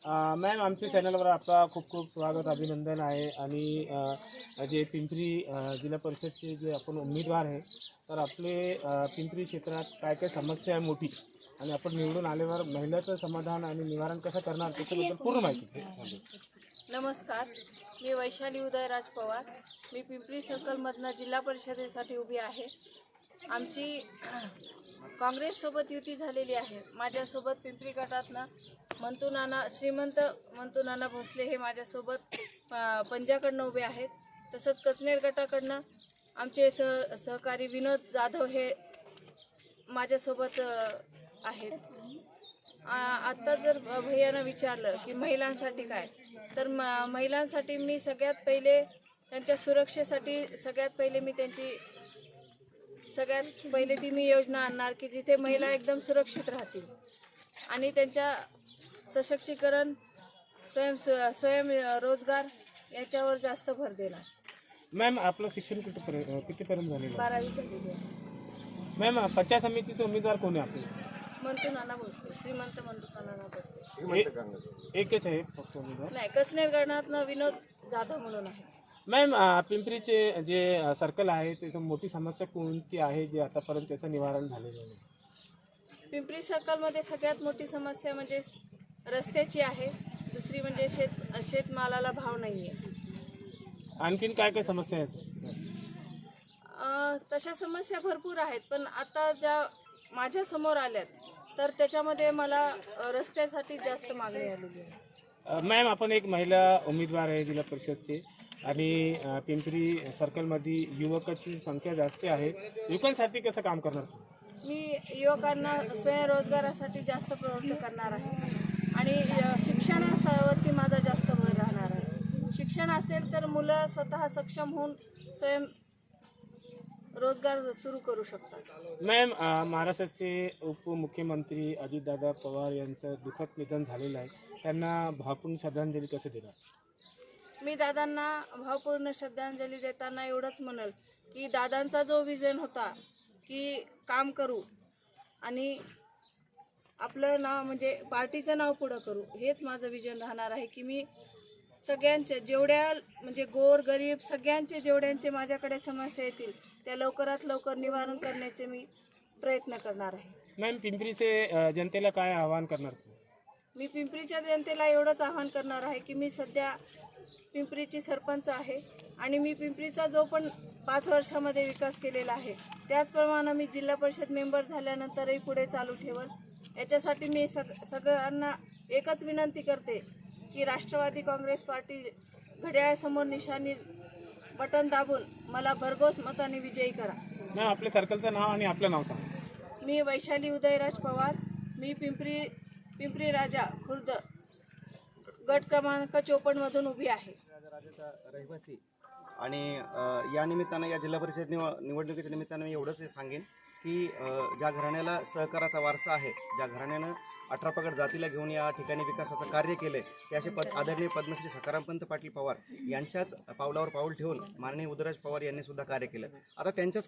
Ma'am आमच्या चॅनलवर आपला खूप खूप स्वागत अभिनंदन आहे आणि जे पिंपरी जिल्हा परिषदचे जे आपण उमेदवार आहे तर आपले पिंपरी क्षेत्रात काय काय समस्या आहे मोठी आणि आपण निवडून आल्यावर महिलाचं समाधान आणि निवारण कसं करणार त्याच्याबद्दल पूर्ण माहिती द्या. नमस्कार, मी वैशाली उदयराज पवार. मी पिंपरी सर्कलमधनं जिल्हा परिषदेसाठी उभी आहे. आमची काँग्रेससोबत युती झालेली आहे. माझ्यासोबत पिंपरी गटातनं श्रीमंत मंतू नाना भोसले हे माझ्यासोबत पंजाकडनं उभे आहेत. तसंच कचनेर गटाकडनं आमचे सहकारी विनोद जाधव हे माझ्यासोबत आहेत. आत्ता जर भैयानं विचारलं की महिलांसाठी काय, तर महिलांसाठी मी सगळ्यात पहिले त्यांच्या सुरक्षेसाठी सगळ्यात पहिले ती मी योजना आणणार की जिथे महिला एकदम सुरक्षित राहतील आणि त्यांच्या सशक्तीकरण स्वयं रोजगार याच्यावर जास्त भर देणार. मॅम आपलं शिक्षण कितीपर्यंत झालेलं आहे? 12वी झालेली आहे. मॅम पंचायत समितीचे उमेदवार कोण आहे आपले? मंतू नाना भोसले, श्रीमंत मंतू नाना भोसले. एकच आहे फक्त उमेदवार? नाही, कचनेर गणातनं विनोद जाधव म्हणून आहे. मॅम पिंपरीचे जे सर्कल आहे त्याची मोठी समस्या कोणती आहे जे आतापर्यंत त्याचं निवारण झालेलं नाही? पिंपरी सर्कलमध्ये सगळ्यात मोठी समस्या म्हणजे रस्त्याची आहे. दुसरी म्हणजे शेतमालाला भाव नाही आहे. आणखीन काय काय समस्या आहेत? तशा समस्या भरपूर आहेत, पण आता ज्या माझ्या समोर आल्यात तर त्याच्यामध्ये मला रस्त्यासाठी जास्त मागणी आलेली आहे. मॅम आपण एक महिला उमेदवार आहे जिल्हा परिषदचे आणि पिंपरी सर्कलमध्ये युवकाची संख्या जास्त आहे. युवकांसाठी कसं काम करणार तुम्ही? मी युवकांना स्वयंरोजगारासाठी जास्त प्रवृत्त करणार आहे आणि शिक्षणावरती माझा जास्त भर राहणार आहे. शिक्षण असेल तर मुलं स्वतः सक्षम होऊन स्वयं रोजगार सुरू करू शकतात. मॅम महाराष्ट्राचे उपमुख्यमंत्री अजितदादा पवार यांचं दुःखद निधन झालेलं आहे. त्यांना भावपूर्ण श्रद्धांजली कसं देणार? मी दादांना भावपूर्ण श्रद्धांजली देताना एवढंच म्हणेल की दादांचा जो विजन होता की काम करू आणि आपलं नाव म्हणजे पार्टीचं नाव पुढं करू, हेच माझं विजन राहणार आहे की मी सगळ्यांचे जेवढ्या म्हणजे गोर गरीब सगळ्यांचे जेवढ्यांचे माझ्याकडे समस्या येतील त्या लवकरात लवकर निवारण करण्याचे मी प्रयत्न करणार आहे. मॅम पिंपरीचे जनतेला काय आवाहन करणार? मी पिंपरीच्या जनतेला एवढंच आवाहन करणार आहे की मी सध्या पिंपरीची सरपंच आहे आणि मी पिंपरीचा जो पण 5 वर्षामध्ये विकास केलेला आहे त्याचप्रमाणे मी जिल्हा परिषद मेंबर झाल्यानंतरही पुढे चालू ठेवल. याच्यासाठी मी सगळ्यांना एकच विनंती करते की राष्ट्रवादी काँग्रेस पार्टी घड्याळासमोर निशाणी बटन दाबून मला भरघोस मताने विजयी करा. मॅम आपल्या सर्कलचं नाव आणि आपलं नाव सांगा. मी वैशाली उदयराज पवार. मी पिंपरी राजा खुर्द गट क्रमांक 54 मधून उभी आहे. रहिवासी आणि या निमित्तानं या जिल्हा परिषद निवडणुकीच्या निमित्तानं मी एवढंच सांगेन की ज्या घराण्याला सहकाराचा वारसा आहे, ज्या घराण्यानं 18 पगड जातीला घेऊन या ठिकाणी विकासाचं कार्य केले ते असे आदरणीय पद्मश्री सखारामपंत पाटील पवार यांच्याच पावलावर पाऊल ठेवून माननीय उदयराज पवार यांनी सुद्धा कार्य केलं. आता त्यांच्याच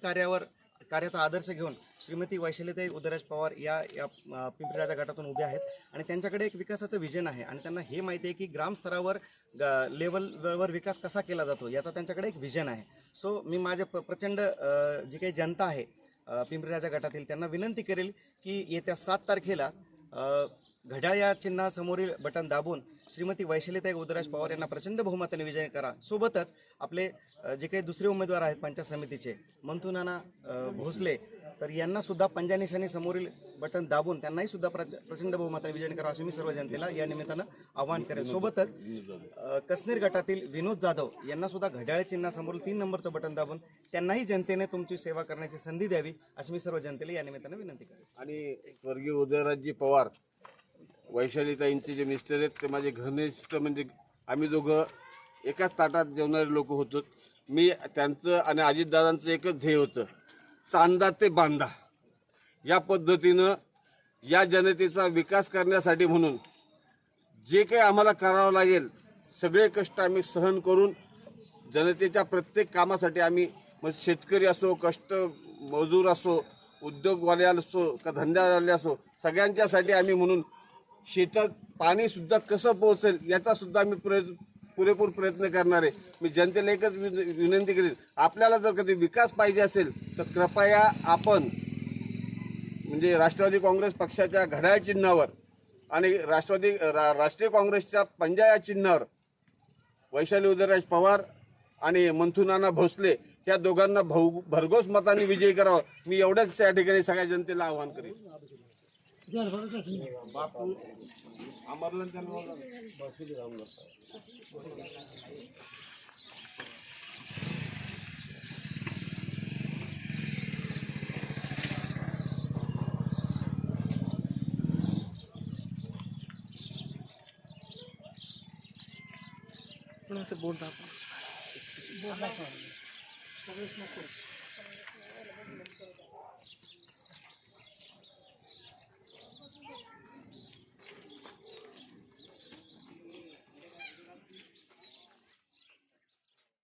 कार्याचा आदर्श घेऊन श्रीमती वैशालीताई उदयराज पवार या पिंपरी राजा गटातून उभे आहेत आणि त्यांच्याकडे एक विकासाचं विजन आहे आणि त्यांना हे माहिती आहे की ग्रामस्तरावर लेवलवर विकास कसा केला जातो याचा त्यांच्याकडे एक विजन आहे. सो मी माझ्या प्रचंड जी काही जनता आहे पिंपरी राजा गटातील त्यांना विनंती करेल की येत्या 7 तारखेला घड्याळ या चिन्हासमोरील बटन दाबून श्रीमती वैशालीताई उदयराज पवार यांना प्रचंड बहुमताने विजय करा. सोबतच आपले जे काही दुसरे उमेदवार आहेत पंचायत समितीचे मंतू नाना भोसले तर यांना सुद्धा पंजा निशाणी समोरील बटन दाबून त्यांनाही सुद्धा प्रचंड बहुमताने विजय करा असे मी सर्व जनतेला या निमित्तानं आवाहन करेल. सोबतच कचनेर गटातील विनोद जाधव यांना सुद्धा घड्याळ चिन्हासमोरील 3 नंबरचं बटन दाबून त्यांनाही जनतेने तुमची सेवा करण्याची संधी द्यावी अशी मी सर्व जनतेला या निमित्तानं विनंती करेल. आणि स्वर्गीय उदयराजजी पवार वैशालीताईंचे जे मिस्टर आहेत ते माझे घनिष्ठ म्हणजे आम्ही दोघं एकाच ताटात जेवणारे लोक होतो. मी त्यांचं आणि अजितदादांचं एकच ध्येय होतं, चांदा ते बांधा. या पद्धतीनं या जनतेचा विकास करण्यासाठी म्हणून जे काही आम्हाला करावं लागेल सगळे कष्ट आम्ही सहन करून जनतेच्या प्रत्येक कामासाठी आम्ही शेतकरी असो, कष्ट मजूर असो, उद्योगवाले असो का धंद्यावाले असो, सगळ्यांच्यासाठी आम्ही म्हणून शेतात पाणी सुद्धा कसं पोहोचेल याचा सुद्धा आम्ही पुरेपूर प्रयत्न करणार आहे. मी जनतेला एकच विनंती करेन, आपल्याला जर कधी विकास पाहिजे असेल तर कृपया आपण म्हणजे राष्ट्रवादी काँग्रेस पक्षाच्या घड्याळ चिन्हावर आणि राष्ट्रीय काँग्रेसच्या पंजा या चिन्हावर वैशाली उदयराज पवार आणि मंथुनाना भोसले या दोघांना भरघोस मतांनी विजयी करावं. मी एवढंच या ठिकाणी सगळ्या जनतेला आवाहन करेन. थोडंसं बोलता आपण.